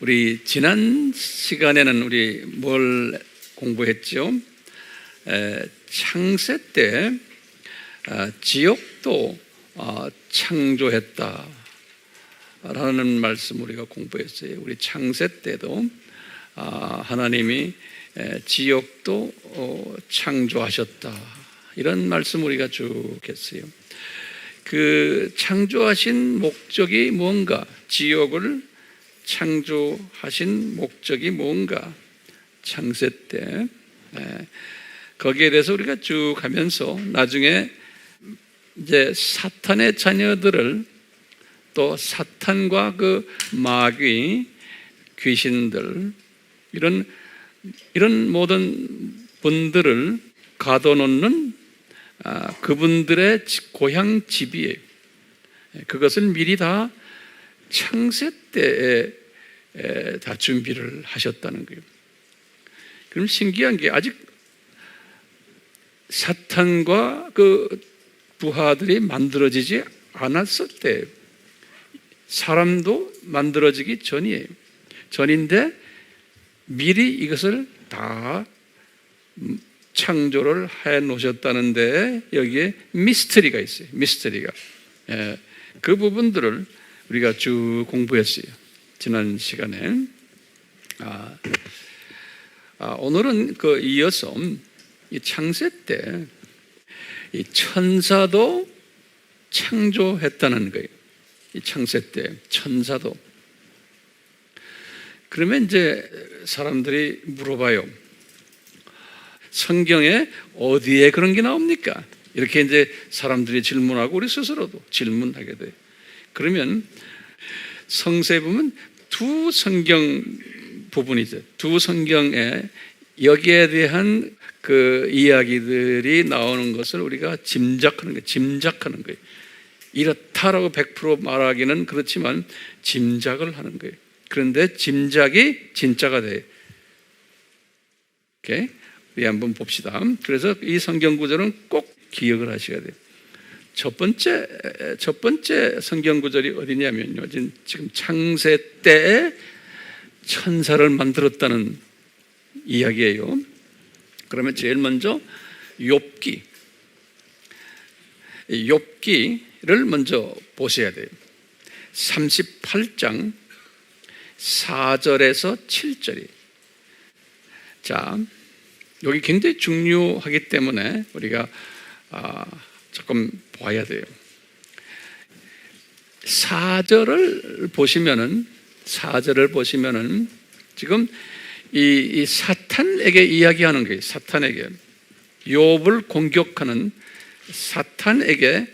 우리 지난 시간에는 우리 뭘 공부했죠? 창세 때 지옥도 창조했다 라는 말씀 우리가 공부했어요. 우리 창세 때도 하나님이 지옥도 창조하셨다, 이런 말씀 우리가 쭉 했어요. 그 창조하신 목적이 뭔가, 지옥을 창조하신 목적이 뭔가, 창세 때 거기에 대해서 우리가 쭉 하면서 나중에 이제 사탄의 자녀들을, 또 사탄과 그 마귀, 귀신들, 이런 모든 분들을 가둬놓는 그분들의 고향 집이에요. 그것을 미리 다 창세 때에 다 준비를 하셨다는 거예요. 그럼 신기한 게, 아직 사탄과 그 부하들이 만들어지지 않았을 때, 사람도 만들어지기 전인데 미리 이것을 다 창조를 해 놓으셨다는데, 여기에 미스터리가 있어요. 미스터리가. 그 부분들을 우리가 쭉 공부했어요, 지난 시간에. 오늘은 그 이어서 이 창세 때 이 천사도 창조했다는 거예요. 이 창세 때 천사도. 그러면 이제 사람들이 물어봐요. 성경에 어디에 그런 게 나옵니까? 이렇게 이제 사람들이 질문하고 우리 스스로도 질문하게 돼요. 그러면 성서에 보면 두 성경 부분이죠. 두 성경에 여기에 대한 그 이야기들이 나오는 것을 우리가 짐작하는 거예요. 이렇다라고 100% 말하기는 그렇지만 짐작을 하는 거예요. 그런데 짐작이 진짜가 돼요. 오케이? 우리 한번 봅시다. 그래서 이 성경 구절은 꼭 기억을 하셔야 돼요. 첫 번째 성경 구절이 어디냐면요, 지금 창세 때에 천사를 만들었다는 이야기예요. 그러면 제일 먼저 욥기를 먼저 보셔야 돼요. 38장 4절에서 7절이. 자, 여기 굉장히 중요하기 때문에 우리가 조금 봐야 돼요. 4절을 보시면은 지금 이 사탄에게 이야기하는 거예요. 사탄에게, 욥을 공격하는 사탄에게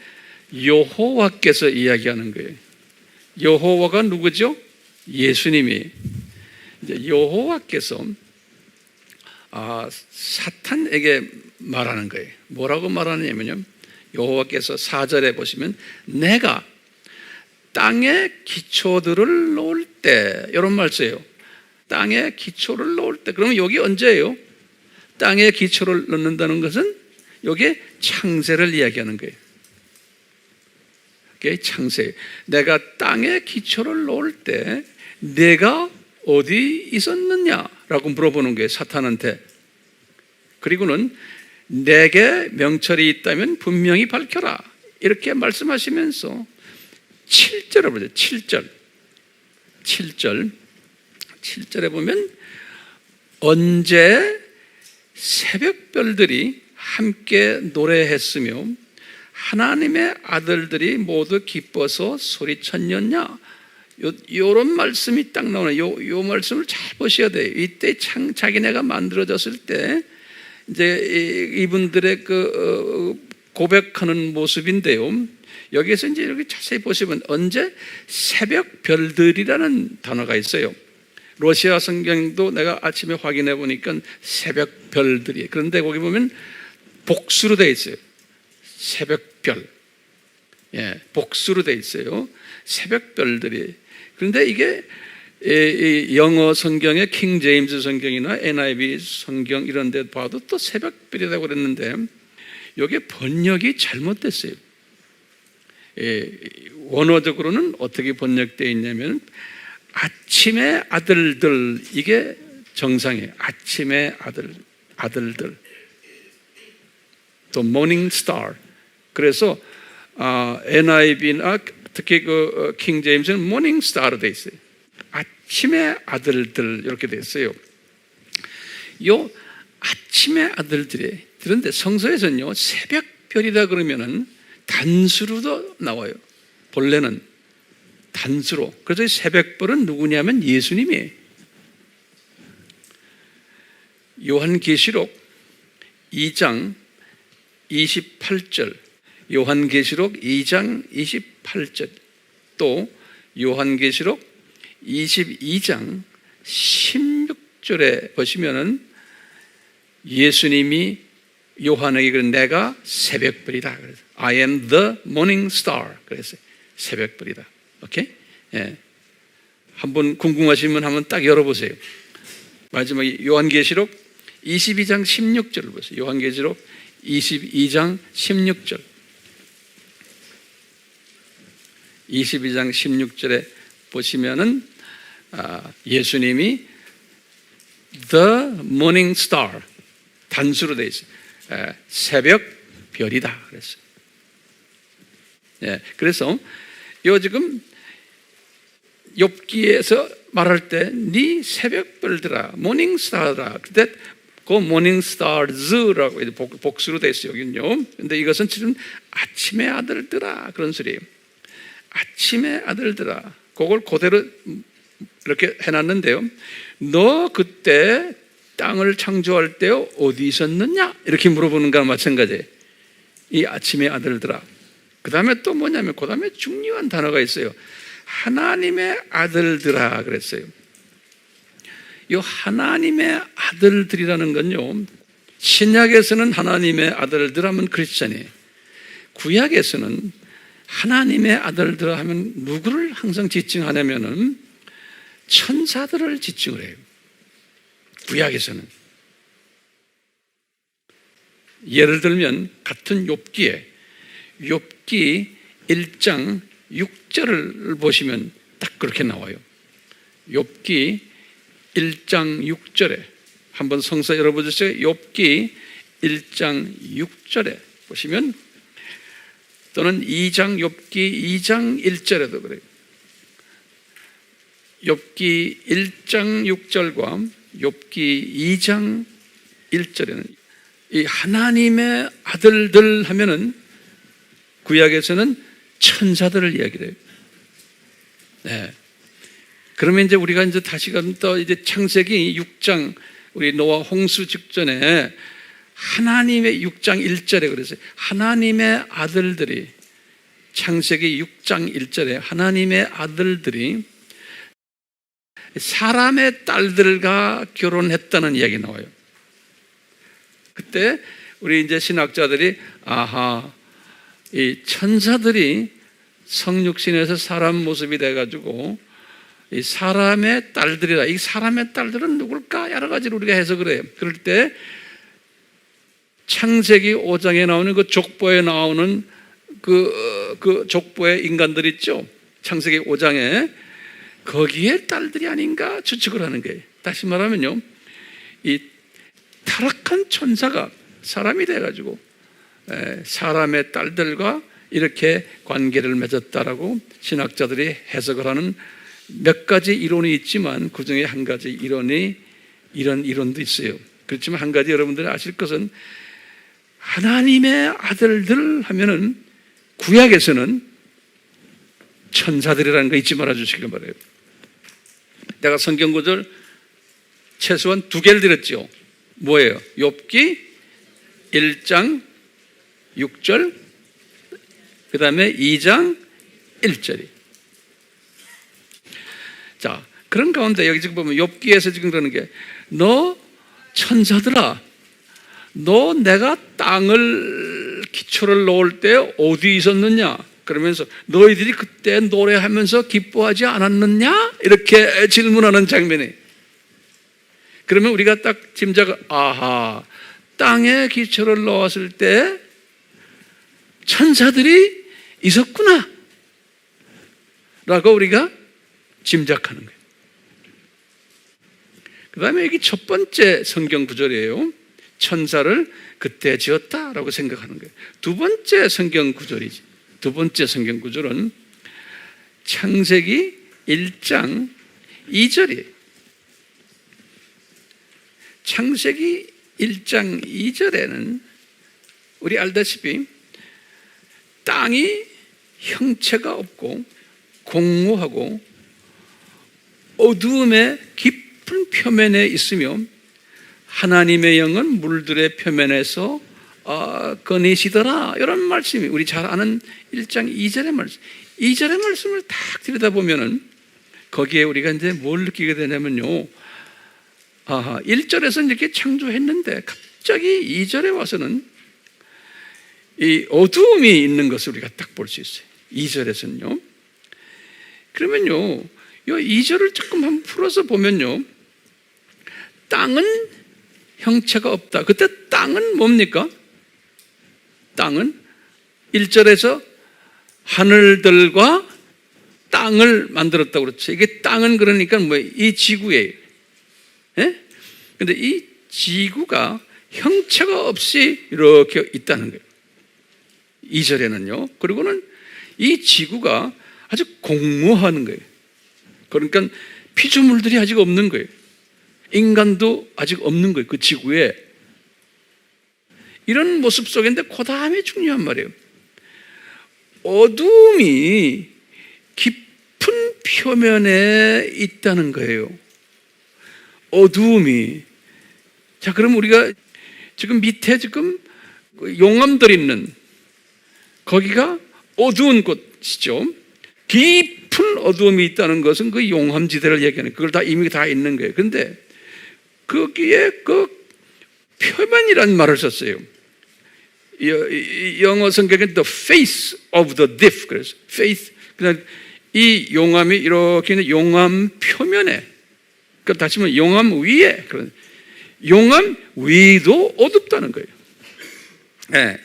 여호와께서 이야기하는 거예요. 여호와가 누구죠? 예수님이. 이제 여호와께서 사탄에게 말하는 거예요. 뭐라고 말하느냐면요, 여호와께서 4절에 보시면 내가 땅에 기초들을 놓을 때, 이런 말 써요. 땅에 기초를 놓을 때. 그러면 여기 언제예요? 땅에 기초를 놓는다는 것은 여기에 창세를 이야기하는 거예요. 이게 창세. 내가 땅에 기초를 놓을 때 내가 어디 있었느냐라고 물어보는 거예요, 사탄한테. 그리고는 내게 명철이 있다면 분명히 밝혀라, 이렇게 말씀하시면서 7절을 보죠. 7절에 보면 언제 새벽별들이 함께 노래했으며 하나님의 아들들이 모두 기뻐서 소리쳤느냐, 요런 말씀이 딱 나오네요. 요 말씀을 잘 보셔야 돼요. 이때 자기네가 만들어졌을 때 이제 이분들의 그 고백하는 모습인데요. 여기에서 이제 이렇게 자세히 보시면 언제 새벽 별들이라는 단어가 있어요. 러시아 성경도 내가 아침에 확인해 보니까 새벽 별들이. 그런데 거기 보면 복수로 되어 있어요. 새벽별. 복수로 되어 있어요. 새벽별들이. 그런데 이게 영어 성경의 킹 제임스 성경이나 NIV 성경 이런 데 봐도 또 새벽별이라고 그랬는데 이게 번역이 잘못됐어요. 원어적으로는 어떻게 번역되어 있냐면 아침의 아들들, 이게 정상이에요. 아침의 아들들. 또 morning star. 그래서 NIV나 특히 그 킹 제임스는 morning star로 돼 있어요. 아침의 아들들 이렇게 돼 있어요. 요 아침의 아들들이, 그런데 성서에서는요 새벽별이다 그러면은 단수로도 나와요. 본래는 단수로. 그래서 새벽별은 누구냐면 예수님이에요. 요한계시록 2장 28절, 요한계시록 2장 28절, 또 요한계시록 22장 16절에 보시면은 예수님이 요한에게 그런 내가 새벽별이다. 그래서 I am the morning star. 그래서 새벽별이다. 오케이? 예. 한번 궁금하시면 한번 딱 열어보세요. 마지막 요한계시록 22장 16절을 보세요. 요한계시록 22장 16절. 22장 16절에 보시면은 예수님이 the morning star 단수로 되어 있어요. 새벽 별이다 그랬어요. 예, 그래서 요 지금 욥기에서 말할 때 네 새벽별들아, morning star라. 그때 그 morning stars라고 복수로 되어 있어요. 여기는요. 근데 이것은 지금 아침의 아들들아 그런 소리예요. 아침의 아들들아. 그걸 그대로 이렇게 해놨는데요. 너 그때 땅을 창조할 때 어디 있었느냐? 이렇게 물어보는 거랑 마찬가지예요. 이 아침의 아들들아. 그 다음에 또 뭐냐면 그 다음에 중요한 단어가 있어요. 하나님의 아들들아 그랬어요. 이 하나님의 아들들이라는 건요, 신약에서는 하나님의 아들들 하면 크리스찬이에요. 구약에서는 하나님의 아들들 하면 누구를 항상 지칭하냐면은 천사들을 지칭을 해요. 구약에서는. 예를 들면 같은 욥기에 욥기 1장 6절을 보시면 딱 그렇게 나와요. 욥기 1장 6절에 한번 성서 열어보세요. 욥기 1장 6절에 보시면, 또는 2장 욥기 2장 1절에도 그래요. 욥기 1장 6절과 욥기 2장 1절에는 이 하나님의 아들들 하면은 구약에서는 천사들을 이야기를 해요. 네. 그러면 이제 우리가 이제 다시금 또 이제 창세기 6장, 우리 노아 홍수 직전에 하나님의 6장 1절에 그랬어요. 하나님의 아들들이, 창세기 6장 1절에 하나님의 아들들이 사람의 딸들과 결혼했다는 이야기 나와요. 그때 우리 이제 신학자들이 이 천사들이 성육신에서 사람 모습이 돼가지고 이 사람의 딸들이라. 이 사람의 딸들은 누굴까? 여러 가지로 우리가 해석을 해요. 그럴 때 창세기 5장에 나오는 그 족보에 나오는 그 족보의 인간들 있죠. 창세기 5장에 거기에 딸들이 아닌가 추측을 하는 거예요. 다시 말하면요, 이 타락한 천사가 사람이 돼가지고 사람의 딸들과 이렇게 관계를 맺었다라고 신학자들이 해석을 하는 몇 가지 이론이 있지만 그 중에 한 가지 이런 이론도 있어요. 그렇지만 한 가지 여러분들이 아실 것은 하나님의 아들들 하면은 구약에서는 천사들이라는 거 잊지 말아 주시길 바라요. 내가 성경 구절 최소한 2개를 드렸죠. 뭐예요? 욥기 1장 6절, 그 다음에 2장 1절이. 자, 그런 가운데 여기 지금 보면 욥기에서 지금 그러는 게, 너 천사들아, 너 내가 땅을 기초를 놓을 때 어디 있었느냐? 그러면서 너희들이 그때 노래하면서 기뻐하지 않았느냐? 이렇게 질문하는 장면이. 그러면 우리가 딱 짐작을, 땅에 기초를 놓았을 때 천사들이 있었구나 라고 우리가 짐작하는 거예요. 그 다음에 여기 첫 번째 성경 구절이에요. 천사를 그때 지었다라고 생각하는 거예요. 두 번째 성경 구절이지. 두 번째 성경 구절은 창세기 1장 2절이에요. 창세기 1장 2절에는 우리 알다시피 땅이 형체가 없고 공허하고 어두움의 깊은 표면에 있으며 하나님의 영은 물들의 표면에서 거니시더라. 이런 말씀이 우리 잘 아는 1장 2절의 말씀. 2절의 말씀을 딱 들여다보면은 거기에 우리가 이제 뭘 느끼게 되냐면요. 1절에서 이렇게 창조했는데 갑자기 2절에 와서는 이 어두움이 있는 것을 우리가 딱 볼 수 있어요. 2절에서는요. 그러면요, 이 2절을 조금 한번 풀어서 보면요, 땅은 형체가 없다. 그때 땅은 뭡니까? 땅은 1절에서 하늘들과 땅을 만들었다고 그렇죠. 이게 땅은 그러니까 뭐예요? 이 지구예요. 예? 근데 이 지구가 형체가 없이 이렇게 있다는 거예요. 2절에는요. 그리고는 이 지구가 아주 공허한 거예요. 그러니까 피조물들이 아직 없는 거예요. 인간도 아직 없는 거예요. 그 지구에. 이런 모습 속인데 그 다음에 중요한 말이에요. 어둠이 깊은 표면에 있다는 거예요. 어두움이. 자, 그럼 우리가 지금 밑에 지금 용암들 있는 거기가 어두운 곳이죠. 깊은 어두움이 있다는 것은 그 용암지대를 얘기하는, 그걸 다 이미 다 있는 거예요. 그런데 거기에 그 표면이라는 말을 썼어요. 영어 성경에 the face of the deep. 그래서 face, 그냥 이 용암이 이렇게 있는 용암 표면에, 그러니까 다시 말하면 용암 위에, 용암 위도 어둡다는 거예요. 네.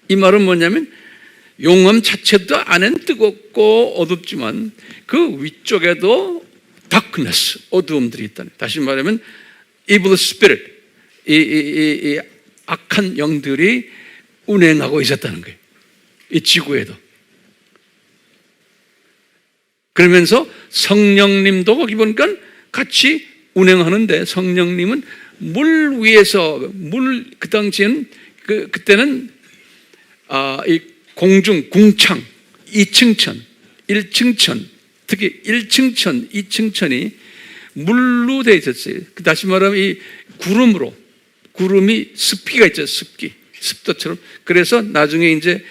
이 말은 뭐냐면 용암 자체도 안엔 뜨겁고 어둡지만 그 위쪽에도 darkness, 어두움들이 있다는 거예요. 다시 말하면 evil spirit, 이 악한 영들이 운행하고 있었다는 거예요. 이 지구에도. 그러면서 성령님도 거기 보니까 같이 운행하는데, 성령님은 물 위에서, 그 당시에는 그때는 이 공중, 궁창, 2층천, 1층천, 특히 1층천, 2층천이 물로 되어 있었어요. 다시 말하면 이 구름이 습기가 있죠. 습도처럼. 그래서 나중에 이제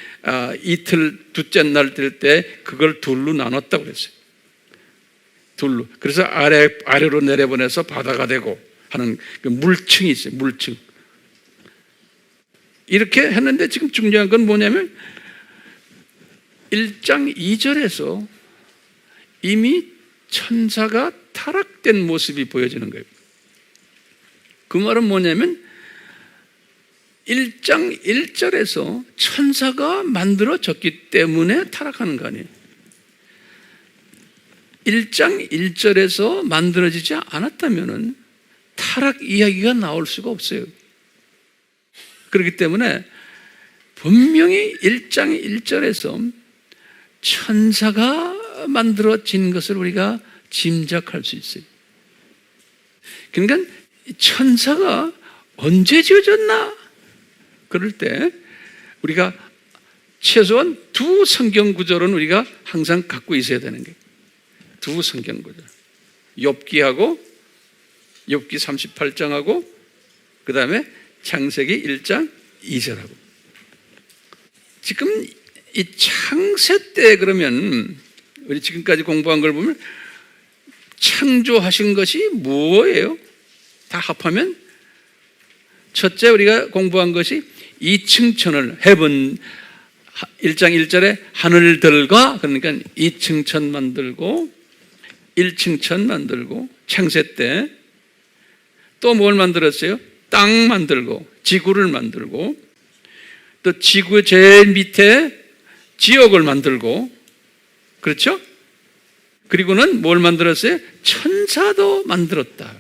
이틀, 둘째 날 될 때 그걸 둘로 나눴다고 그랬어요. 둘로. 그래서 아래로 내려보내서 바다가 되고 하는 그 물층이 있어요. 물층. 이렇게 했는데 지금 중요한 건 뭐냐면 1장 2절에서 이미 천사가 타락된 모습이 보여지는 거예요. 그 말은 뭐냐면 1장 1절에서 천사가 만들어졌기 때문에 타락하는 거 아니에요. 1장 1절에서 만들어지지 않았다면 타락 이야기가 나올 수가 없어요. 그렇기 때문에 분명히 1장 1절에서 천사가 만들어진 것을 우리가 짐작할 수 있어요. 그러니까 천사가 언제 지어졌나? 그럴 때 우리가 최소한 두 성경 구절은 우리가 항상 갖고 있어야 되는 거예요. 두 성경 구절. 욥기하고 욥기 38장하고 그 다음에 창세기 1장 2절하고. 지금 이 창세 때 그러면 우리 지금까지 공부한 걸 보면 창조하신 것이 뭐예요? 다 합하면 첫째 우리가 공부한 것이 2층천을 heaven, 1장 1절에 하늘들과, 그러니까 2층천 만들고 1층천 만들고 창세 때 또 뭘 만들었어요? 땅 만들고 지구를 만들고 또 지구의 제일 밑에 지역을 만들고, 그렇죠? 그리고는 뭘 만들었어요? 천사도 만들었다.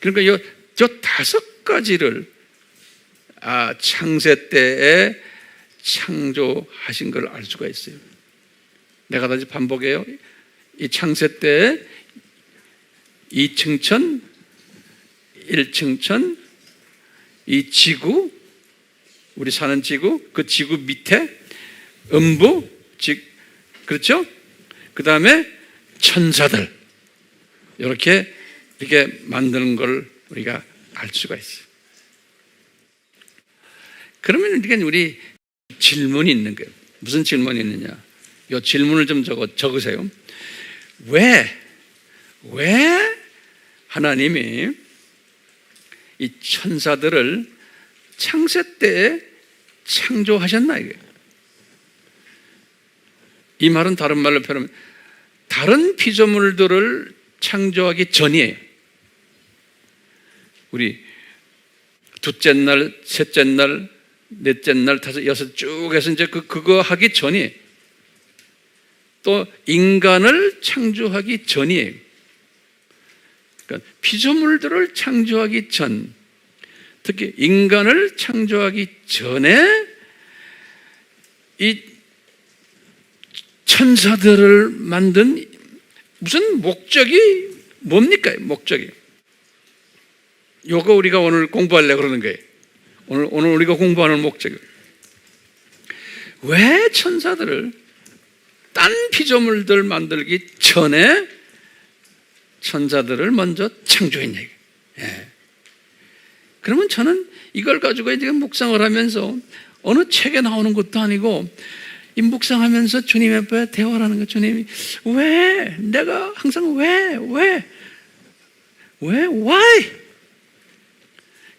그러니까 요 5가지를 창세 때에 창조하신 걸 알 수가 있어요. 내가 다시 반복해요. 이 창세 때에 2층 천, 1층 천, 이 지구, 우리 사는 지구, 그 지구 밑에 음부, 그렇죠? 그 다음에 천사들, 이렇게 만드는 걸 우리가 알 수가 있어요. 그러면 우리 질문이 있는 거예요. 무슨 질문이 있느냐? 이 질문을 좀 적으세요. 왜 하나님이 이 천사들을 창세 때에 창조하셨나 이게? 이 말은 다른 말로 표현하면 다른 피조물들을 창조하기 전이에요. 우리 둘째 날, 셋째 날, 넷째 날, 다섯, 여섯 쭉 해서 이제 그거 하기 전이에요. 또 인간을 창조하기 전이에요. 그러니까 피조물들을 창조하기 전, 특히 인간을 창조하기 전에 이 천사들을 만든 무슨 목적이 뭡니까? 목적이. 요거 우리가 오늘 공부하려고 그러는 거예요. 오늘 우리가 공부하는 목적이. 왜 천사들을 딴 피조물들 만들기 전에 천사들을 먼저 창조했냐. 예. 그러면 저는 이걸 가지고 이제 묵상을 하면서 어느 책에 나오는 것도 아니고 이 묵상하면서 주님 앞에 대화를 하는 거예요. 주님이 왜? 내가 항상 why?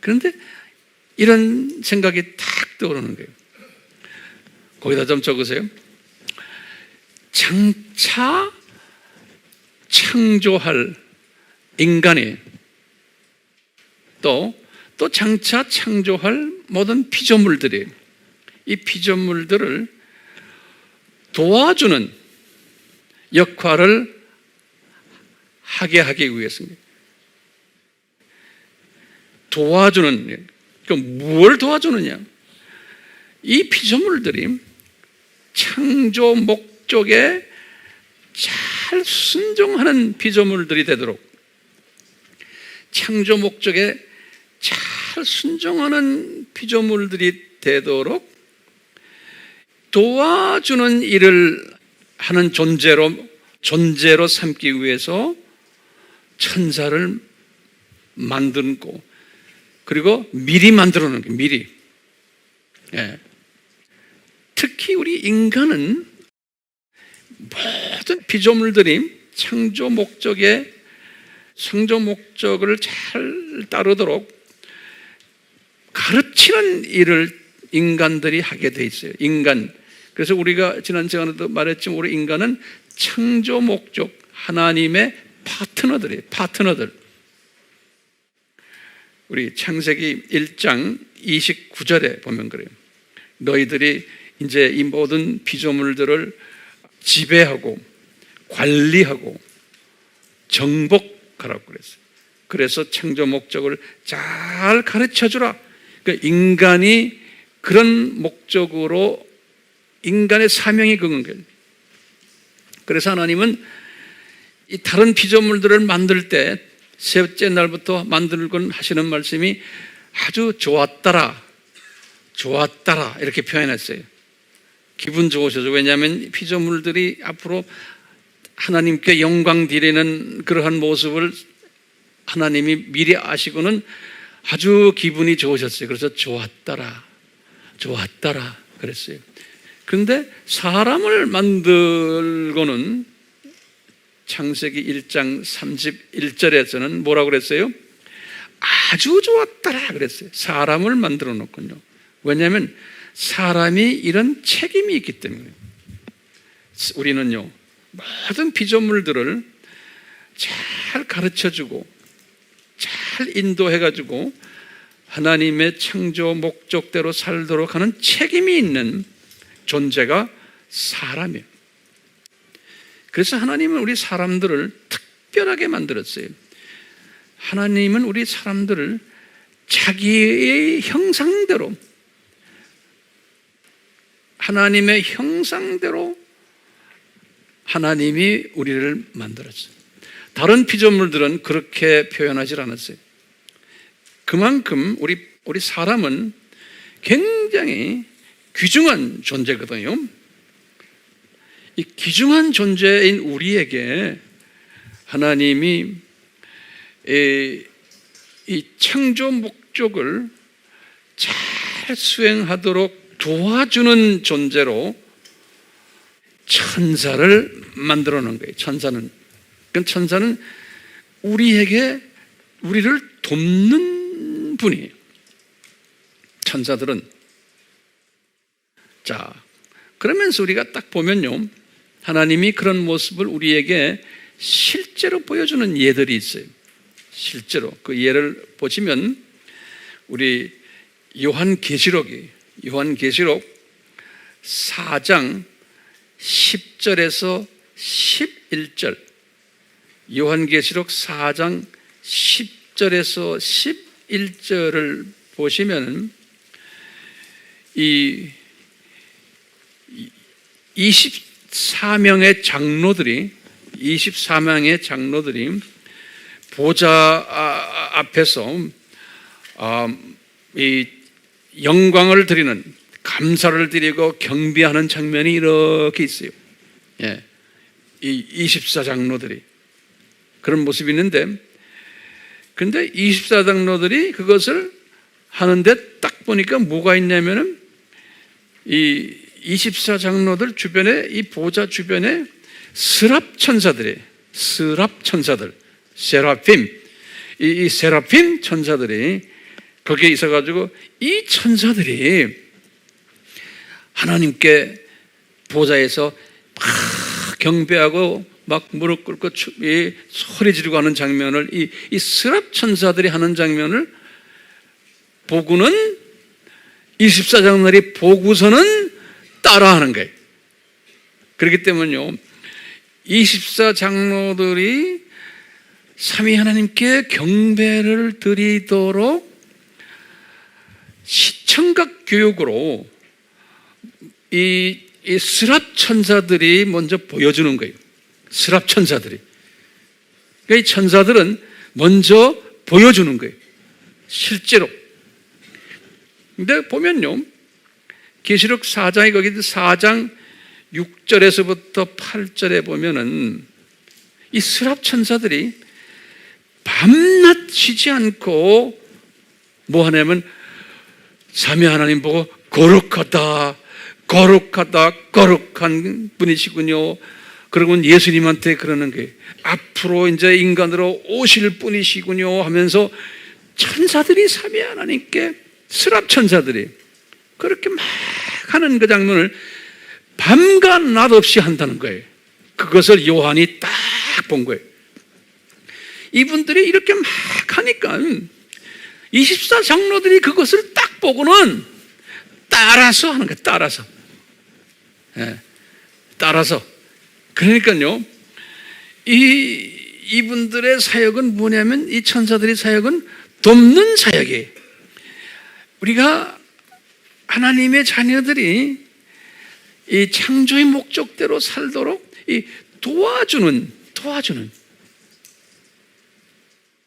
그런데 이런 생각이 탁 떠오르는 거예요. 거기다 좀 적으세요. 장차 창조할 인간이 또 장차 창조할 모든 피조물들이 이 피조물들을 도와주는 역할을 하게 하기 위해서입니다. 도와주는, 그러니까 무엇을 도와주느냐? 이 피조물들이 창조 목적에 잘 순종하는 피조물들이 되도록, 창조 목적에 잘 순종하는 피조물들이 되도록 도와주는 일을 하는 존재로 삼기 위해서 천사를 만들고, 그리고 미리 만들어 놓은 거예요. 미리. 예. 특히 우리 인간은 모든 피조물들이 창조 목적을 잘 따르도록 가르치는 일을 인간들이 하게 돼 있어요. 그래서 우리가 지난 시간에도 말했지만 우리 인간은 창조 목적, 하나님의 파트너들. 우리 창세기 1장 29절에 보면 그래요. 너희들이 이제 이 모든 피조물들을 지배하고 관리하고 정복하라고 그랬어요. 그래서 창조 목적을 잘 가르쳐 주라. 그러니까 인간이 그런 목적으로 인간의 사명이 그건 거예요. 그래서 하나님은 이 다른 피조물들을 만들 때 셋째 날부터 만들곤 하시는 말씀이 아주 좋았더라 이렇게 표현했어요. 기분 좋으셔서. 왜냐하면 피조물들이 앞으로 하나님께 영광 드리는 그러한 모습을 하나님이 미리 아시고는 아주 기분이 좋으셨어요. 그래서 좋았더라 그랬어요. 그런데 사람을 만들고는 창세기 1장 31절에서는 뭐라고 그랬어요? 아주 좋았더라 그랬어요. 사람을 만들어 놓군요. 왜냐하면 사람이 이런 책임이 있기 때문에. 우리는요, 모든 피조물들을 잘 가르쳐주고 잘 인도해가지고 하나님의 창조 목적대로 살도록 하는 책임이 있는 존재가 사람이에요. 그래서 하나님은 우리 사람들을 특별하게 만들었어요. 하나님은 우리 사람들을 자기의 형상대로, 하나님의 형상대로 하나님이 우리를 만들었어요. 다른 피조물들은 그렇게 표현하지 않았어요. 그만큼 우리 사람은 굉장히 귀중한 존재거든요. 이 귀중한 존재인 우리에게 하나님이 이 창조 목적을 잘 수행하도록 도와주는 존재로 천사를 만들어 놓은 거예요. 천사는 우리를 돕는 분이에요. 천사들은. 자, 그러면서 우리가 딱 보면요, 하나님이 그런 모습을 우리에게 실제로 보여주는 예들이 있어요. 실제로 그 예를 보시면 우리 요한계시록 4장 10절에서 11절, 요한계시록 4장 10절에서 11절을 보시면 이 24명의 장로들이 보좌 앞에서 이 영광을 드리는, 감사를 드리고 경배하는 장면이 이렇게 있어요. 예, 이 24장로들이 그런 모습이 있는데, 근데 24장로들이 그것을 하는데 딱 보니까 뭐가 있냐면은 이 24장로들 주변에, 이 보좌 주변에 스랍 천사들, 세라핌, 이 세라핌 천사들이 거기에 있어가지고 이 천사들이 하나님께 보좌에서 막 경배하고 막 무릎 꿇고 소리 지르고 하는 장면을, 이 스랍 천사들이 하는 장면을 보고는 24장로들이 보고서는 따라하는 거예요. 그렇기 때문에요, 24장로들이 삼위 하나님께 경배를 드리도록 시청각 교육으로 이 스랍 천사들이 먼저 보여주는 거예요. 스랍 천사들이. 그러니까 이 천사들은 먼저 보여주는 거예요. 실제로. 근데 보면요, 계시록 4장에 거기 4장 6절에서부터 8절에 보면은 이 스랍 천사들이 밤낮 쉬지 않고 뭐 하냐면 삼위 하나님 보고 거룩하다, 거룩한 분이시군요. 그러고 예수님한테 그러는 거예요. 앞으로 이제 인간으로 오실 분이시군요 하면서 천사들이 삼위 하나님께, 스랍 천사들이 그렇게 막 하는 그 장면을 밤과 낮 없이 한다는 거예요. 그것을 요한이 딱 본 거예요. 이분들이 이렇게 막 하니까 24장로들이 그것을 딱 보고는 따라서 하는 거예요. 따라서. 예, 따라서. 그러니까요, 이분들의 사역은 뭐냐면, 이 천사들의 사역은 돕는 사역이에요. 우리가 하나님의 자녀들이 이 창조의 목적대로 살도록 이 도와주는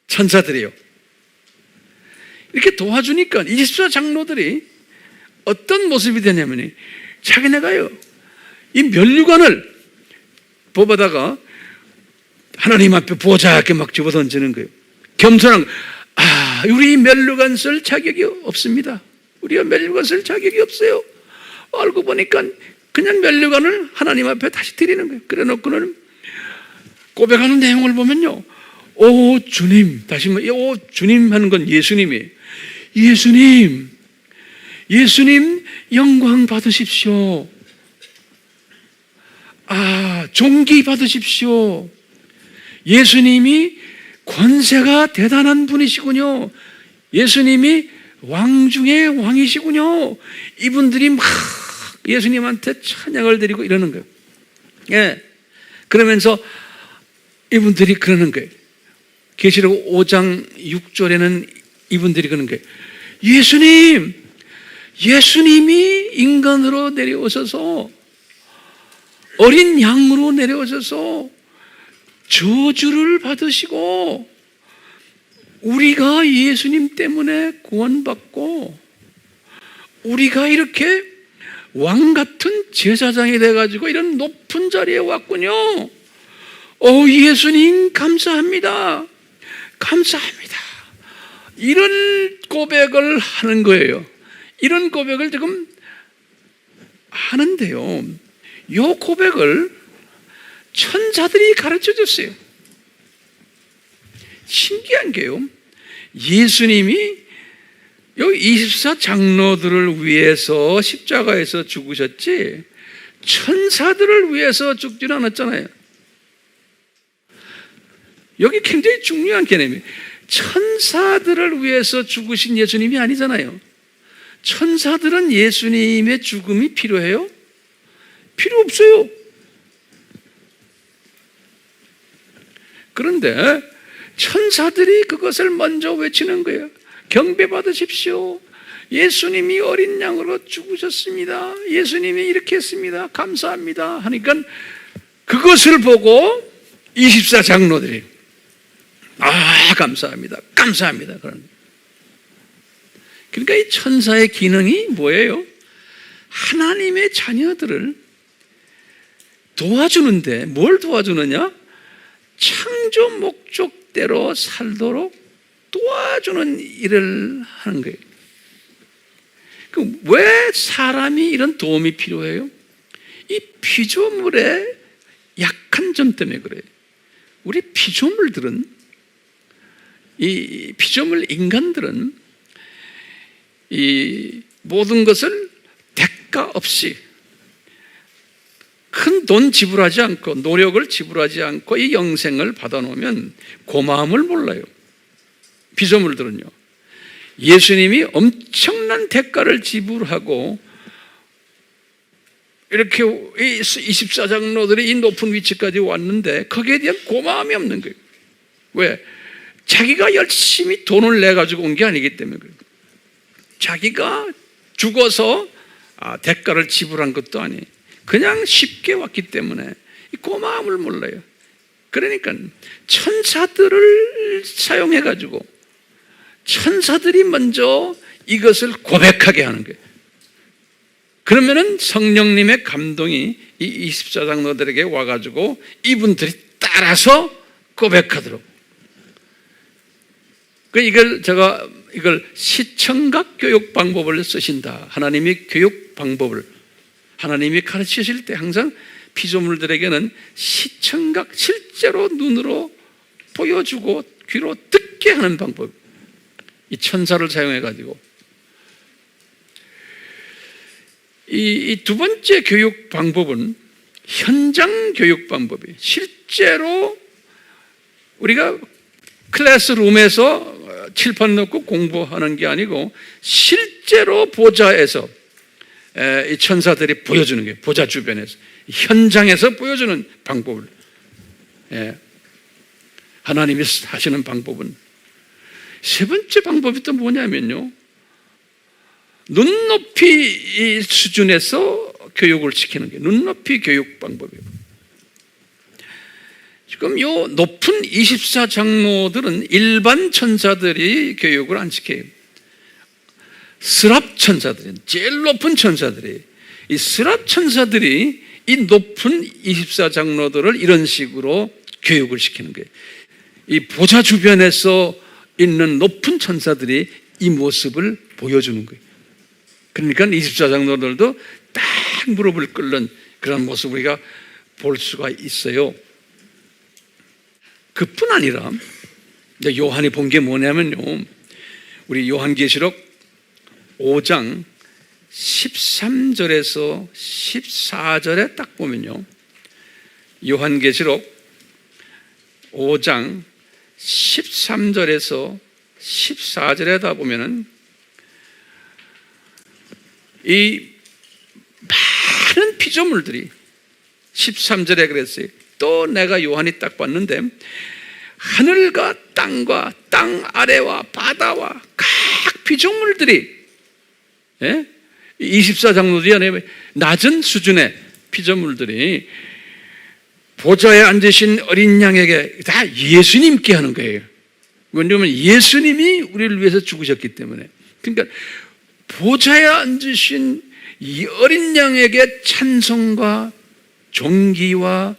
천사들이요. 이렇게 도와주니까 24장로들이 어떤 모습이 되냐면, 자기네가요, 이 면류관을 뽑아다가 하나님 앞에 보좌하게 막 집어던지는 거예요. 겸손한, 우리 이 면류관 쓸 자격이 없습니다. 우리가 면류관 쓸 자격이 없어요. 알고 보니까 그냥 면류관을 하나님 앞에 다시 드리는 거예요. 그래 놓고는 고백하는 내용을 보면요, 오 주님, 다시 오 주님 하는 건 예수님이에요. 예수님 영광 받으십시오. 존귀 받으십시오. 예수님이 권세가 대단한 분이시군요. 예수님이 왕 중에 왕이시군요. 이분들이 막 예수님한테 찬양을 드리고 이러는 거예요. 예. 그러면서 이분들이 그러는 거예요. 계시록 5장 6절에는 이분들이 그런 거예요. 예수님이 인간으로 내려오셔서 어린 양으로 내려오셔서 저주를 받으시고 우리가 예수님 때문에 구원받고 우리가 이렇게 왕 같은 제사장이 돼가지고 이런 높은 자리에 왔군요. 예수님 감사합니다. 감사합니다. 이런 고백을 하는 거예요. 이런 고백을 지금 하는데요. 이 고백을 천사들이 가르쳐 줬어요. 신기한 게요. 예수님이 여기 24장로들을 위해서 십자가에서 죽으셨지 천사들을 위해서 죽지는 않았잖아요. 여기 굉장히 중요한 개념이에요. 천사들을 위해서 죽으신 예수님이 아니잖아요. 천사들은 예수님의 죽음이 필요해요? 필요 없어요. 그런데 천사들이 그것을 먼저 외치는 거예요. 경배 받으십시오. 예수님이 어린 양으로 죽으셨습니다. 예수님이 이렇게 했습니다. 감사합니다. 하니까 그것을 보고 24장로들이 감사합니다. 감사합니다. 그러니까 이 천사의 기능이 뭐예요? 하나님의 자녀들을 도와주는데 뭘 도와주느냐? 창조 목적대로 살도록 도와주는 일을 하는 거예요. 왜 사람이 이런 도움이 필요해요? 이 피조물의 약한 점 때문에 그래요. 우리 피조물들은, 이 피조물 인간들은 이 모든 것을 대가 없이 큰 돈 지불하지 않고 노력을 지불하지 않고 이 영생을 받아놓으면 고마움을 몰라요. 피조물들은요. 예수님이 엄청난 대가를 지불하고 이렇게 24장로들이 이 높은 위치까지 왔는데 거기에 대한 고마움이 없는 거예요. 왜? 자기가 열심히 돈을 내가지고 온 게 아니기 때문에 그래요. 자기가 죽어서 대가를 지불한 것도 아니에요. 그냥 쉽게 왔기 때문에 이 고마움을 몰라요. 그러니까 천사들을 사용해가지고 천사들이 먼저 이것을 고백하게 하는 거예요. 그러면은 성령님의 감동이 이 24장로들에게 와가지고 이분들이 따라서 고백하도록. 이걸 시청각 교육 방법을 쓰신다. 하나님이 교육 방법을 하나님이 가르치실 때 항상 피조물들에게는 시청각, 실제로 눈으로 보여주고 귀로 듣게 하는 방법. 이 천사를 사용해가지고. 이 두 번째 교육 방법은 현장 교육 방법이에요. 실제로 우리가 클래스룸에서 칠판 넣고 공부하는 게 아니고 실제로 보좌에서 이 천사들이 보여주는 거예요. 보좌 주변에서. 현장에서 보여주는 방법을. 하나님이 하시는 방법은. 세 번째 방법이 또 뭐냐면요. 눈높이 수준에서 교육을 시키는 게 눈높이 교육 방법이에요. 지금 요 높은 24장로들은 일반 천사들이 교육을 안 시켜요. 스랍 천사들은 제일 높은 천사들이 이 스랍 천사들이 이 높은 24장로들을 이런 식으로 교육을 시키는 거예요. 이 보좌 주변에서 있는 높은 천사들이 이 모습을 보여주는 거예요. 그러니까 24장로들도 딱 무릎을 꿇는 그런 모습을 우리가 볼 수가 있어요. 그뿐 아니라 요한이 본 게 뭐냐면요. 우리 요한계시록 5장 13절에서 14절에 딱 보면요. 요한계시록 5장 13절에서 14절에 다 보면은 이 많은 피조물들이 13절에 그랬어요. 또 내가 요한이 딱 봤는데 하늘과 땅과 땅 아래와 바다와 각 피조물들이 24장로지 안에 낮은 수준의 피조물들이 보좌에 앉으신 어린 양에게 다 예수님께 하는 거예요. 왜냐하면 예수님이 우리를 위해서 죽으셨기 때문에. 그러니까 보좌에 앉으신 이 어린 양에게 찬송과 존귀와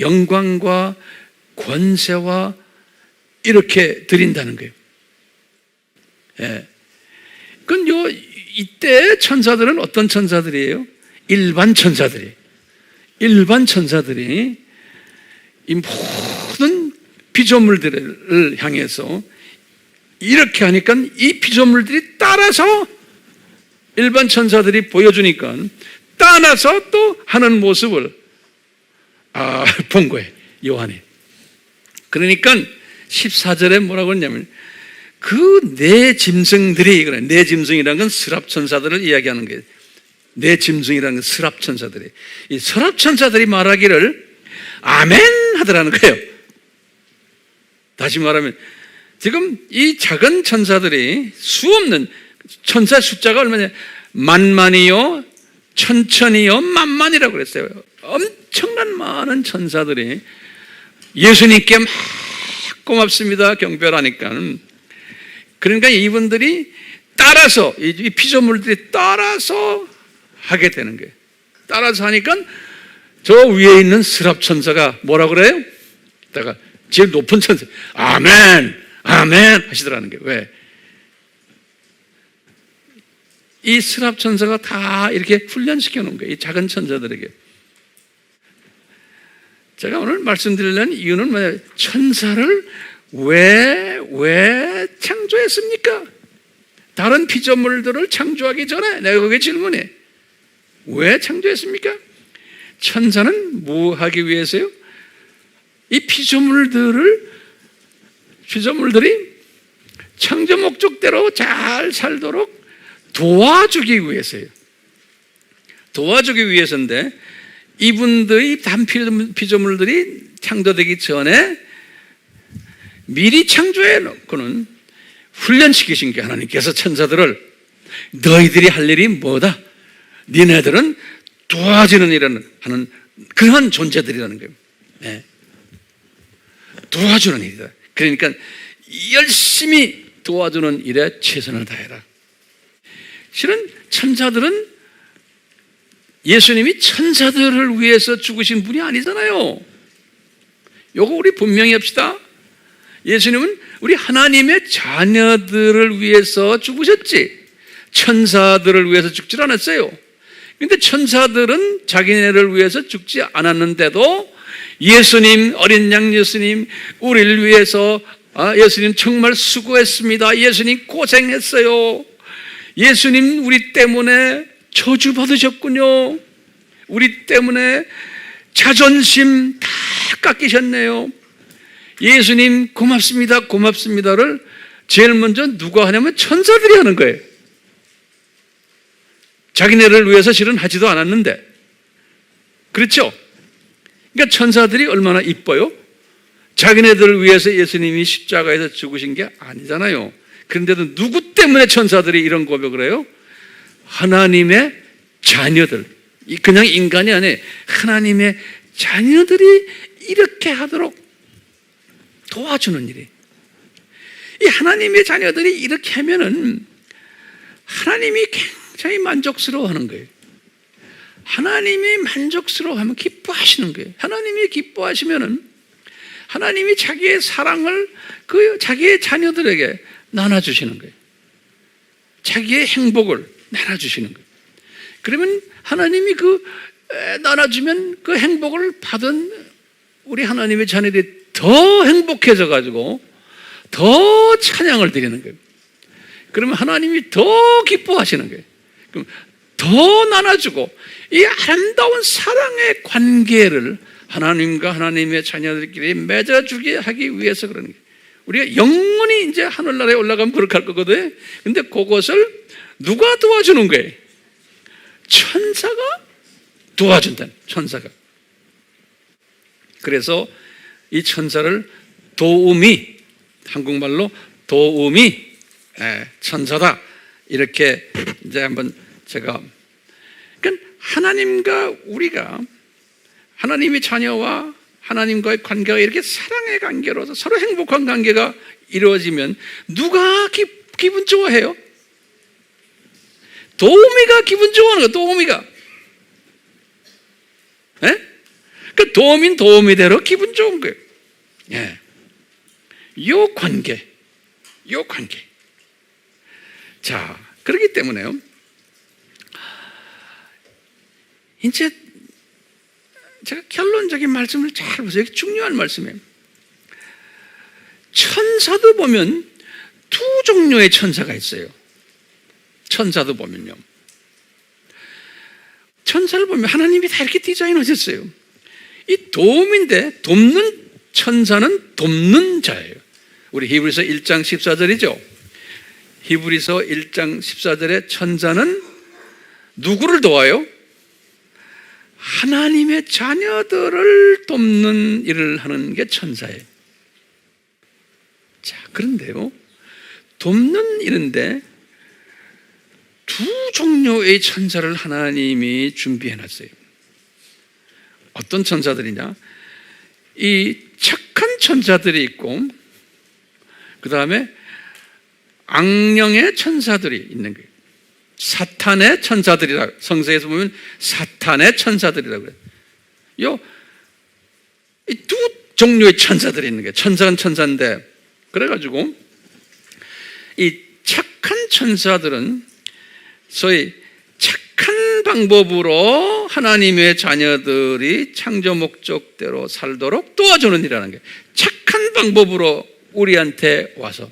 영광과 권세와 이렇게 드린다는 거예요. 그건 이때 천사들은 어떤 천사들이에요? 일반 천사들이. 일반 천사들이 이 모든 피조물들을 향해서 이렇게 하니까 이 피조물들이 따라서 일반 천사들이 보여주니까 따라서 또 하는 모습을 본 거예요. 요한이. 그러니까 14절에 뭐라고 했냐면 그 네 짐승들이, 네 짐승이라는 건 스랍천사들을 이야기하는 거예요. 네 짐승이라는 건 스랍천사들이. 이 스랍천사들이 말하기를 아멘 하더라는 거예요. 다시 말하면 지금 이 작은 천사들이 수없는 천사 숫자가 얼마냐? 만만이요, 천천이요, 만만이라고 그랬어요. 엄청난 많은 천사들이 예수님께 막 고맙습니다 경배하니까, 그러니까 이분들이 따라서 이 피조물들이 따라서 하게 되는 거예요. 따라서 하니까 저 위에 있는 스랍천사가 뭐라 그래요? 다가 제일 높은 천사 아멘 아멘 하시더라는 거예요. 왜? 이 스랍천사가 다 이렇게 훈련시켜 놓은 거예요. 이 작은 천사들에게. 제가 오늘 말씀드리려는 이유는 뭐냐면 천사를 왜 창조했습니까? 다른 피조물들을 창조하기 전에 내가 그게 질문해. 왜 창조했습니까? 천사는 뭐 하기 위해서요? 이 피조물들이 창조 목적대로 잘 살도록 도와주기 위해서예요. 도와주기 위해서인데 이분들이 단 피조물들이 창조되기 전에 미리 창조해 놓고는 훈련시키신 게 하나님께서 천사들을 너희들이 할 일이 뭐다? 니네들은 도와주는 일을 하는 그러한 존재들이라는 거예요. 네. 도와주는 일이다. 그러니까 열심히 도와주는 일에 최선을 다해라. 실은 천사들은 예수님이 천사들을 위해서 죽으신 분이 아니잖아요. 요거 우리 분명히 합시다. 예수님은 우리 하나님의 자녀들을 위해서 죽으셨지 천사들을 위해서 죽질 않았어요. 그런데 천사들은 자기네를 위해서 죽지 않았는데도 예수님, 어린 양 예수님, 우리를 위해서 예수님 정말 수고했습니다. 예수님 고생했어요. 예수님 우리 때문에 저주받으셨군요. 우리 때문에 자존심 다 깎이셨네요. 예수님 고맙습니다. 고맙습니다를 제일 먼저 누가 하냐면 천사들이 하는 거예요. 자기네를 위해서 실은 하지도 않았는데. 그렇죠? 그러니까 천사들이 얼마나 이뻐요? 자기네들을 위해서 예수님이 십자가에서 죽으신 게 아니잖아요. 그런데도 누구 때문에 천사들이 이런 고백을 해요? 하나님의 자녀들. 그냥 인간이 아니에요. 하나님의 자녀들이 이렇게 하도록 도와주는 일이. 이 하나님의 자녀들이 이렇게 하면은 하나님이 굉장히 만족스러워하는 거예요. 하나님이 만족스러워하면 기뻐하시는 거예요. 하나님이 기뻐하시면은 하나님이 자기의 사랑을 자기의 자녀들에게 나눠주시는 거예요. 자기의 행복을 나눠주시는 거예요. 그러면 하나님이 나눠주면 그 행복을 받은 우리 하나님의 자녀들이 더 행복해져 가지고 더 찬양을 드리는 거예요. 그러면 하나님이 더 기뻐하시는 거예요. 그럼 더 나눠주고 이 아름다운 사랑의 관계를 하나님과 하나님의 자녀들끼리 맺어주게 하기 위해서 그러는 거예요. 우리가 영원히 이제 하늘나라에 올라가면 그렇게 할 거거든. 근데 그것을 누가 도와주는 거예요? 천사가 도와준다. 천사가. 그래서 이 천사를 도우미, 한국말로 도우미 천사다. 이렇게 이제 한번 제가, 그러니까 하나님과 우리가, 하나님의 자녀와 하나님과의 관계가 이렇게 사랑의 관계로서 서로 행복한 관계가 이루어지면 누가 기분 좋아해요? 도우미가 기분 좋아하는 거야. 도우미가. 그 도우미는 도우미대로 기분 좋은 거예요. 예. 요 관계. 자, 그렇기 때문에요. 이제 제가 결론적인 말씀을 잘 보세요. 중요한 말씀이에요. 천사도 보면 두 종류의 천사가 있어요. 천사도 보면요. 천사를 보면 하나님이 다 이렇게 디자인하셨어요. 이 도움인데 돕는 천사는 돕는 자예요. 우리 히브리서 1장 14절이죠. 히브리서 1장 14절에 천사는 누구를 도와요? 하나님의 자녀들을 돕는 일을 하는 게 천사예요. 자, 그런데요, 돕는 일인데 두 종류의 천사를 하나님이 준비해 놨어요. 어떤 천사들이냐? 이 착한 천사들이 있고, 그 다음에 악령의 천사들이 있는 거예요. 사탄의 천사들이라, 성서에서 보면 사탄의 천사들이라고 그래요. 이 두 종류의 천사들이 있는 거예요. 천사는 천사인데, 그래가지고 이 착한 천사들은 소위 착한 방법으로 하나님의 자녀들이 창조 목적대로 살도록 도와주는 일이라는 거예요. 착한 방법으로 우리한테 와서.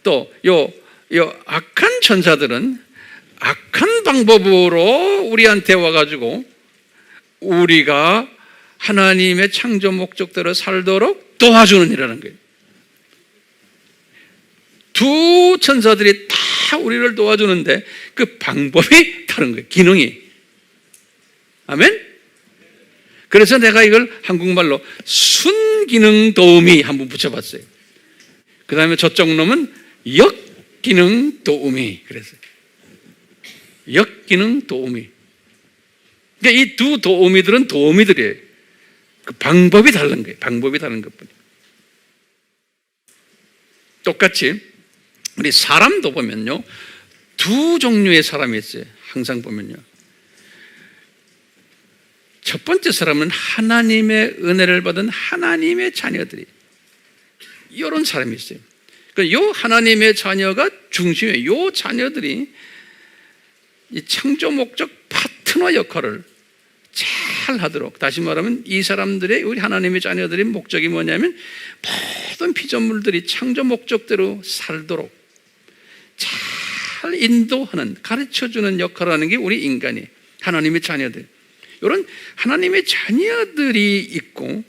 또 요 악한 천사들은 악한 방법으로 우리한테 와가지고 우리가 하나님의 창조 목적대로 살도록 도와주는 일이라는 거예요. 두 천사들이 다 우리를 도와주는데 그 방법이 다른 거예요. 기능이. 아멘? 그래서 내가 이걸 한국말로 순기능 도우미 한번 붙여봤어요. 그 다음에 저쪽 놈은 역기능 도우미. 그랬어요. 역기능 도우미. 그러니까 이 두 도우미들은 도우미들이에요. 그 방법이 다른 거예요. 방법이 다른 것뿐이에요. 똑같이 우리 사람도 보면요, 두 종류의 사람이 있어요. 항상 보면요. 첫 번째 사람은 하나님의 은혜를 받은 하나님의 자녀들이, 이런 사람이 있어요. 이 하나님의 자녀가 중심이에요. 이 자녀들이 이 창조 목적 파트너 역할을 잘 하도록, 다시 말하면 이 사람들의, 우리 하나님의 자녀들의 목적이 뭐냐면 모든 피조물들이 창조 목적대로 살도록 잘 인도하는, 가르쳐주는 역할을 하는 게 우리 인간이, 하나님의 자녀들. 이런 하나님의 자녀들이 있고,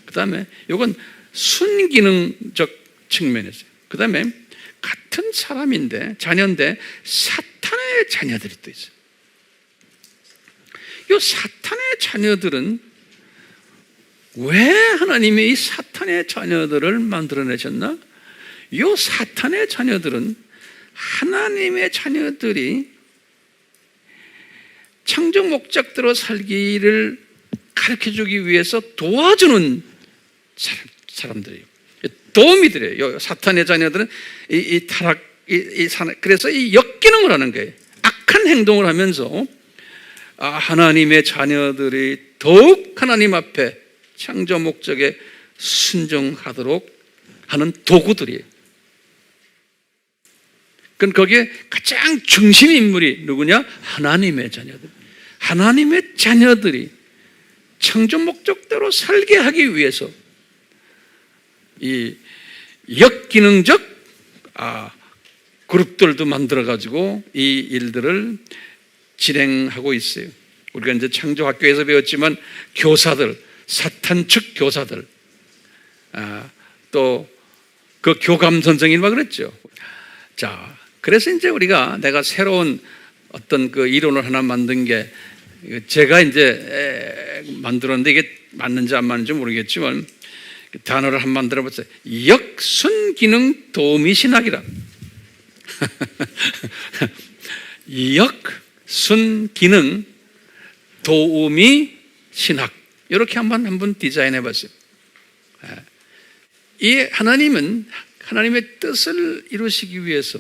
그 다음에 이건 순기능적 측면에서, 그 다음에 같은 사람인데, 자녀인데 사탄의 자녀들이 또 있어요. 이 사탄의 자녀들은 왜 하나님이 이 사탄의 자녀들을 만들어내셨나? 이 사탄의 자녀들은 하나님의 자녀들이 창조 목적대로 살기를 가르쳐주기 위해서 도와주는 사람들이에요. 도우미들이에요. 사탄의 자녀들은 그래서 이 역기능을 하는 거예요. 악한 행동을 하면서 하나님의 자녀들이 더욱 하나님 앞에 창조 목적에 순종하도록 하는 도구들이에요. 그럼 거기에 가장 중심 인물이 누구냐? 하나님의 자녀들. 하나님의 자녀들이 창조 목적대로 살게 하기 위해서 이 역기능적 그룹들도 만들어가지고 이 일들을 진행하고 있어요. 우리가 이제 창조학교에서 배웠지만 교사들, 사탄 측 교사들, 또 그 교감 선생님 막 그랬죠. 자, 그래서 이제 내가 새로운 어떤 그 이론을 하나 만든 게, 제가 이제 만들었는데 이게 맞는지 안 맞는지 모르겠지만, 단어를 한번 만들어 보세요. 역순기능 도우미 신학이라. 역순기능 도우미 신학. 이렇게 한번 디자인해 봤어요. 이 하나님은 하나님의 뜻을 이루시기 위해서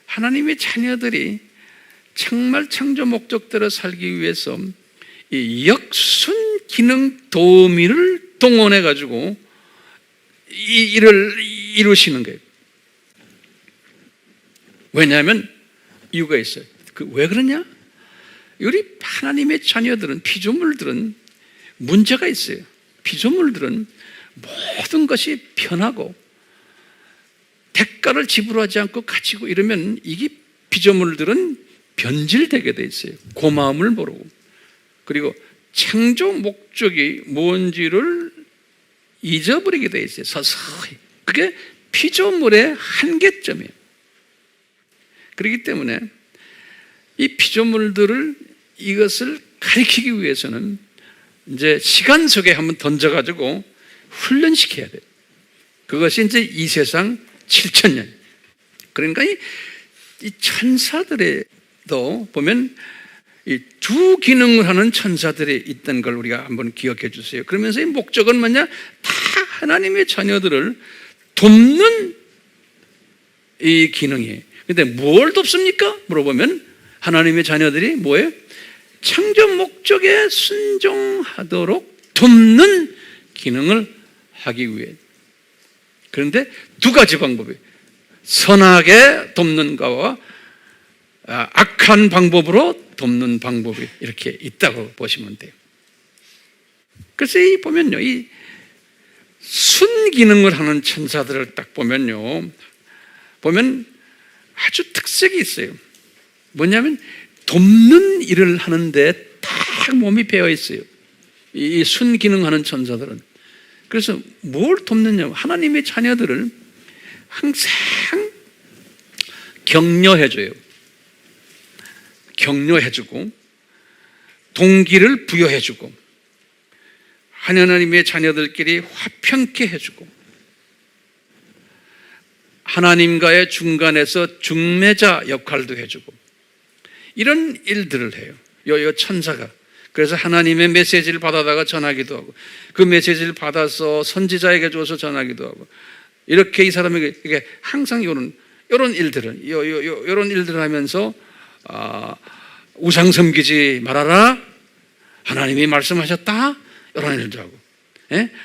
하나님의 자녀들이 정말 창조 목적대로 살기 위해서 이 역순기능 도우미를 동원해 가지고 이 일을 이루시는 거예요. 왜냐하면 이유가 있어요. 왜 그러냐? 우리 하나님의 자녀들은, 피조물들은 문제가 있어요. 피조물들은 모든 것이 편하고 대가를 지불하지 않고 가지고 이러면 이게 피조물들은 변질되게 돼 있어요. 고마움을 모르고. 그리고 창조 목적이 뭔지를 잊어버리게 돼 있어요. 서서히. 그게 피조물의 한계점이에요. 그렇기 때문에 이 피조물들을 이것을 가리키기 위해서는 이제 시간 속에 한번 던져가지고 훈련시켜야 돼요. 그것이 이제 이 세상 7,000년. 그러니까 이 천사들에도 보면 이 두 기능을 하는 천사들이 있던 걸 우리가 한번 기억해 주세요. 그러면서 이 목적은 뭐냐? 다 하나님의 자녀들을 돕는 이 기능이에요. 근데 뭘 돕습니까? 물어보면 하나님의 자녀들이 뭐예요? 창조 목적에 순종하도록 돕는 기능을 하기 위해. 그런데 두 가지 방법이에요. 선하게 돕는 거와 악한 방법으로 돕는 방법이 이렇게 있다고 보시면 돼요. 그래서 이 보면요, 이 순기능을 하는 천사들을 딱 보면요, 보면 아주 특색이 있어요. 뭐냐면 돕는 일을 하는데 딱 몸이 배어 있어요. 이 순기능하는 천사들은. 그래서 뭘 돕느냐? 하나님의 자녀들을 항상 격려해줘요. 격려해주고 동기를 부여해주고 하나님의 자녀들끼리 화평케 해주고 하나님과의 중간에서 중매자 역할도 해주고 이런 일들을 해요. 요 천사가. 그래서 하나님의 메시지를 받아다가 전하기도 하고 그 메시지를 받아서 선지자에게 줘서 전하기도 하고 이렇게 이 사람에게 이게 항상 이런 일들을 이런 일들을 하면서 우상 섬기지 말아라. 하나님이 말씀하셨다. 이런 일도 하고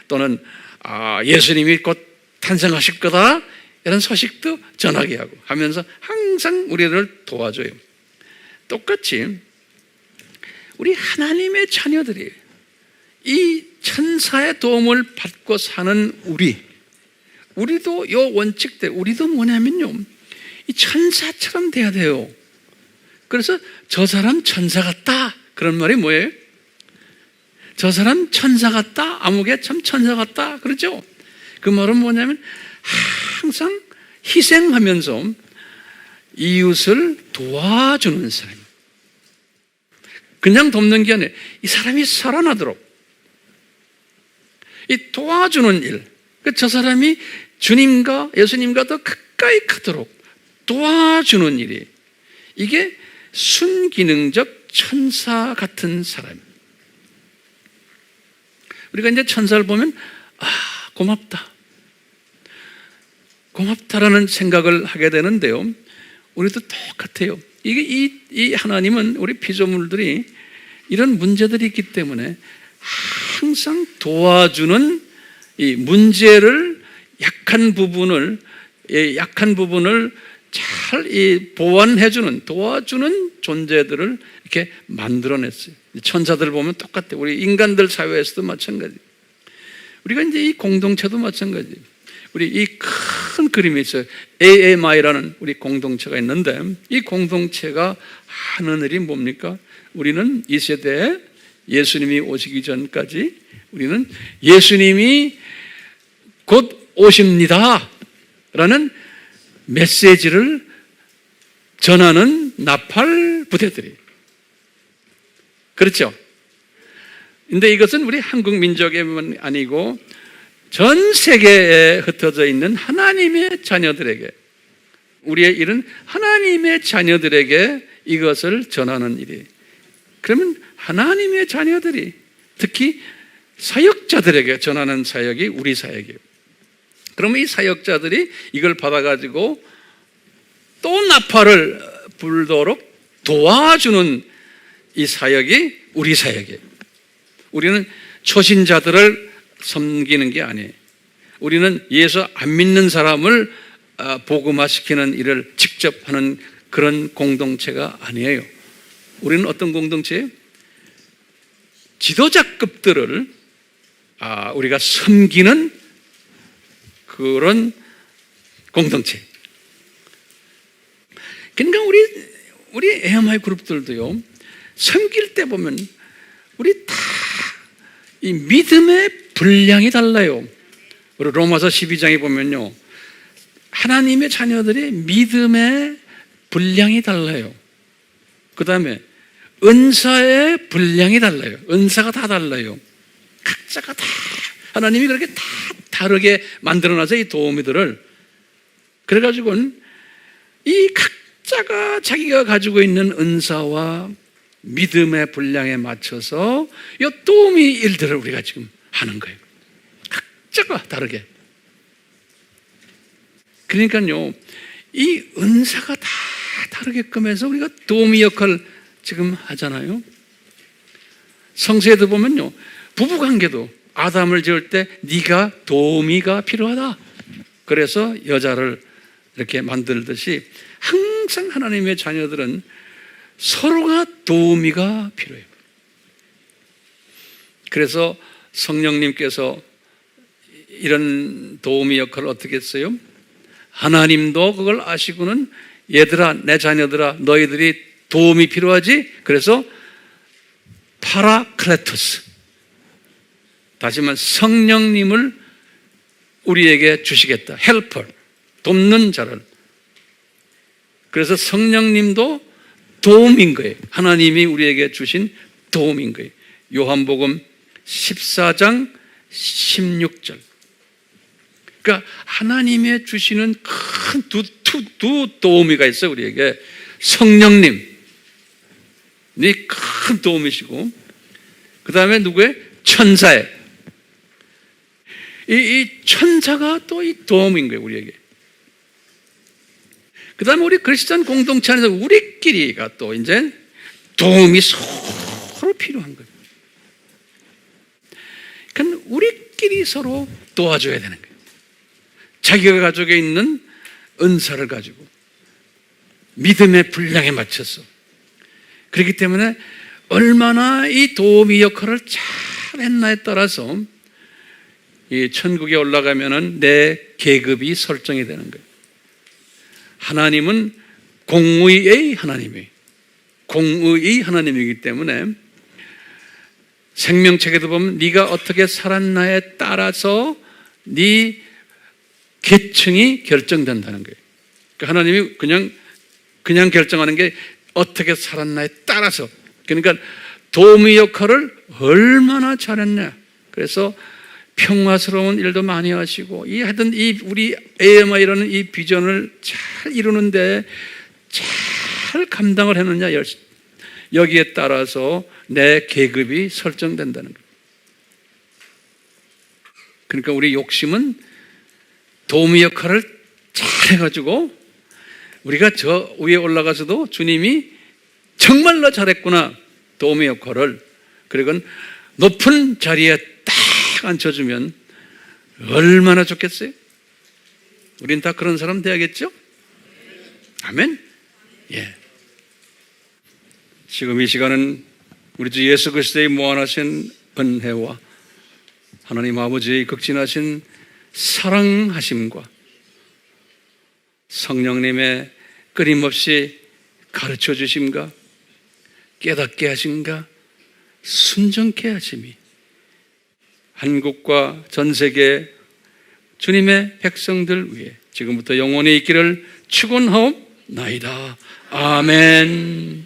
또는 예수님이 곧 탄생하실 거다. 이런 소식도 전하게 하고 하면서 항상 우리를 도와줘요. 똑같이 우리 하나님의 자녀들이 이 천사의 도움을 받고 사는 우리도 요 원칙대로 우리도 뭐냐면요, 이 천사처럼 돼야 돼요. 그래서 저 사람 천사 같다 그런 말이 뭐예요? 저 사람 천사 같다, 아무개 참 천사 같다 그러죠. 그 말은 뭐냐면 항상 희생하면서 이웃을 도와주는 사람. 그냥 돕는 게 아니라 이 사람이 살아나도록 이 도와주는 일. 저 사람이 주님과 예수님과 더 가까이 가도록 도와주는 일이 이게 순기능적 천사 같은 사람. 우리가 이제 천사를 보면 고맙다라는 생각을 하게 되는데요. 우리도 똑같아요. 이게 이 하나님은 우리 피조물들이 이런 문제들이 있기 때문에 항상 도와주는 이 문제를 약한 부분을 잘 보완해주는 도와주는 존재들을 이렇게 만들어냈어요. 천사들 보면 똑같아요. 우리 인간들 사회에서도 마찬가지. 우리가 이제 이 공동체도 마찬가지. 우리 이 큰 그림이 있어요. AMI라는 우리 공동체가 있는데 이 공동체가 하는 일이 뭡니까? 우리는 이 세대에 예수님이 오시기 전까지 우리는 예수님이 곧 오십니다 라는 메시지를 전하는 나팔 부대들이. 그렇죠? 근데 이것은 우리 한국 민족에만 아니고 전 세계에 흩어져 있는 하나님의 자녀들에게, 우리의 일은 하나님의 자녀들에게 이것을 전하는 일이에요. 그러면 하나님의 자녀들이, 특히 사역자들에게 전하는 사역이 우리 사역이에요. 그러면 이 사역자들이 이걸 받아가지고 또 나팔을 불도록 도와주는 이 사역이 우리 사역이에요. 우리는 초신자들을 섬기는 게 아니에요. 우리는 예수 안 믿는 사람을 복음화시키는 일을 직접 하는 그런 공동체가 아니에요. 우리는 어떤 공동체예요? 지도자급들을 우리가 섬기는 그런 공동체. 그러니까 우리 AMI 그룹들도요, 섬길 때 보면 우리 다 이 믿음의 분량이 달라요. 우리 로마서 12장에 보면요, 하나님의 자녀들의 믿음의 분량이 달라요. 그 다음에 은사의 분량이 달라요. 은사가 다 달라요. 각자가 다 하나님이 그렇게 다 다르게 만들어놔서 이 도우미들을, 그래가지고는 이 각자가 자기가 가지고 있는 은사와 믿음의 분량에 맞춰서 이 도우미 일들을 우리가 지금 하는 거예요. 각자가 다르게. 그러니까요, 이 은사가 다 다르게끔 해서 우리가 도우미 역할을 지금 하잖아요. 성서에도 보면요, 부부관계도 아담을 지을 때 네가 도우미가 필요하다, 그래서 여자를 이렇게 만들듯이 항상 하나님의 자녀들은 서로가 도우미가 필요해요. 그래서 성령님께서 이런 도우미 역할을 어떻게 했어요? 하나님도 그걸 아시고는 얘들아, 내 자녀들아, 너희들이 도움이 필요하지? 그래서 파라클레토스, 다시 말해 성령님을 우리에게 주시겠다. 헬퍼, 돕는 자를. 그래서 성령님도 도움인 거예요. 하나님이 우리에게 주신 도움인 거예요. 요한복음 14장 16절. 그러니까 하나님의 주시는 큰 두 도우미가 있어요, 우리에게. 성령님이 큰 도움이시고, 그 다음에 누구예요? 천사에. 이 천사가 또 이 도움인 거예요, 우리에게. 그 다음에 우리 크리스찬 공동체 안에서 우리끼리가 또 이제 도움이 서로 필요한 거예요. 그러니까 우리끼리 서로 도와줘야 되는 거예요. 자기가 가지고 있는 은사를 가지고 믿음의 분량에 맞춰서. 그렇기 때문에 얼마나 이 도우미 역할을 잘 했나에 따라서 이 천국에 올라가면은 내 계급이 설정이 되는 거예요. 하나님은 공의의 하나님이에요. 공의의 하나님이기 때문에 생명책에도 보면 네가 어떻게 살았나에 따라서 네 계층이 결정된다는 거예요. 그러니까 하나님이 그냥 결정하는 게 어떻게 살았나에 따라서. 그러니까 도우미 역할을 얼마나 잘했냐. 그래서 평화스러운 일도 많이 하시고, 하여튼 우리 AMI라는 이 비전을 잘 이루는데 잘 감당을 했느냐, 여기에 따라서 내 계급이 설정된다는 거예요. 그러니까 우리 욕심은 도우미 역할을 잘 해가지고 우리가 저 위에 올라가서도 주님이 정말로 잘했구나, 도우미 역할을. 그리고 높은 자리에 딱 앉혀주면 얼마나 좋겠어요? 우린 다 그런 사람 돼야겠죠? 아멘? 예. 지금 이 시간은 우리 주 예수 그리스도의 무한하신 은혜와 하나님 아버지의 극진하신 사랑하심과 성령님의 끊임없이 가르쳐 주심과 깨닫게 하심과 순종케 하심이 한국과 전 세계 주님의 백성들 위해 지금부터 영원히 있기를 축원하옵나이다. 아멘.